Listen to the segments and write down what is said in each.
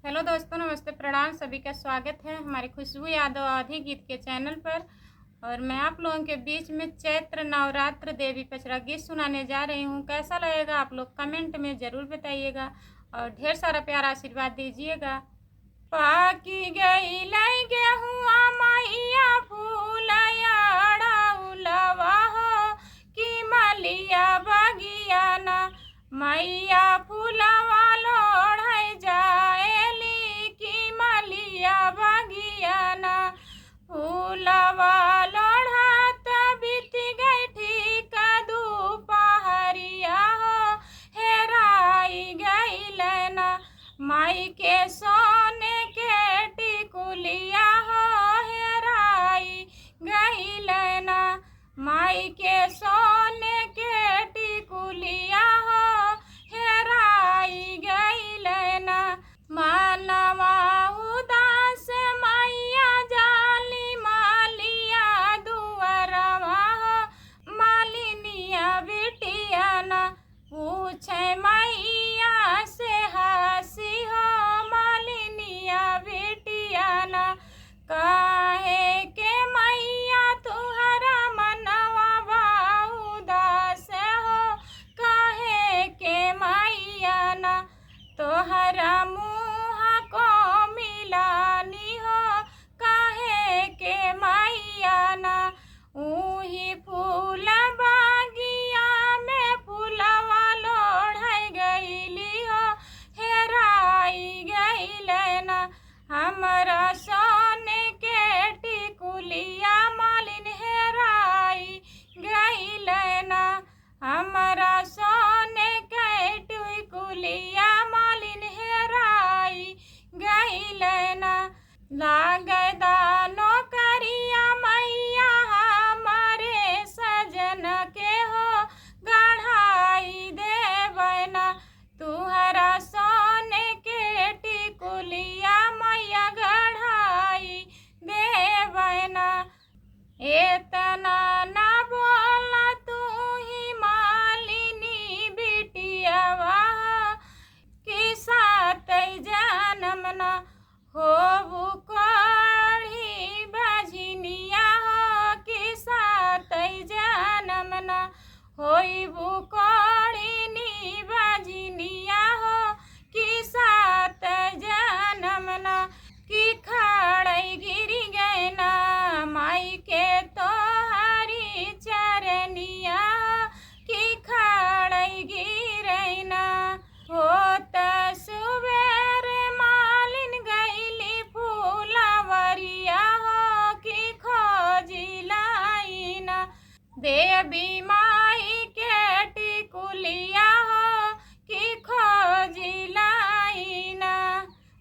Hello दोस्तों, नमस्ते, प्रणाम। सभी का स्वागत है हमारे खुशबू यादव आधी गीत के चैनल पर। और मैं आप लोगों के बीच में चैत्र नवरात्र देवी पचरा गीत सुनाने जा रही हूँ। कैसा लगेगा आप लोग कमेंट में ज़रूर बताइएगा और ढेर सारा प्यारा आशीर्वाद दीजिएगा। पाकी गई लाई गेहुआ मैया फूलया उलवा हो कि मलिया बगियाना मैया फूलवा लोढ़ जाएली कि मलिया बगियाना फूलवा लोढ़त बीत गई ठीक दुपहरिया हो हेराई गई लेना माई के सोने के टिकुलिया हो हेराई गई लेना माई के सोने के टिकुलिया हो हेराई गई लेना मानवा उदास मैया जाली मालिया दुआरवा हो मालिनिया बिटियाना पूछे मैया से हसी हो मालिनिया बिटियाना काहे के मैया तुहरा मनवा उदास हो काहे के मैया ना तोहरा मुँह को मिलानी हो काहे के मैया ना ऊही फूल बागिया में फूलवा लोढ़ गईली हो हेराई गई लेना हमरा सोने के टिकुलिया मालिन हेराई गई लेना हमरा सोने के टिकुलिया मालिन हेराई गई लेना लागदा नौकरिया मैया हमारे सजन के हो गढ़ाई देवना तुहरा सोने के टिकुलिया मैया गढ़ाई देवना एतना ना बोला तू ही मालिनी बिटियावा कि सात जन्म न होबू कढ़ी बजनिया हो कि सात जन्म न होइबू कढ़ी बजनिया हो कि सात जन्म न कि खड़ई गिरी गए ना माई के तोहरी चरनिया कि खड़ई गिरई ना होत सुबेर मालिन गईली फूलवरिया हो कि खोजी लाइना देवी माई के टिकुलिया हो कि खोजी लाइना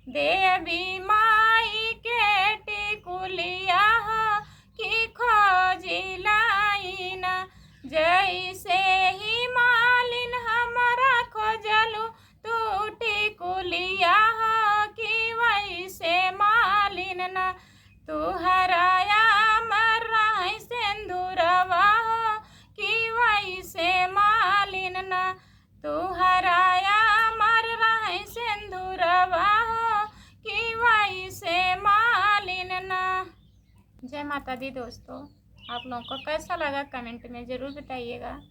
देवी माई के टिकुलिया हो कि खोजी लाइना जैसे ही मालिन हमरा खोजलू तू टिकुलिया हो कि वैसे मालिन न तुहराया मर रही सिंदूरवा हो कि वैसे मालिन न तुहराया मर रही सिंदूरवा हो कि वैसे मालिन न। जय माता दी दोस्तों, आप लोगों को कैसा लगा कमेंट में ज़रूर बताइएगा।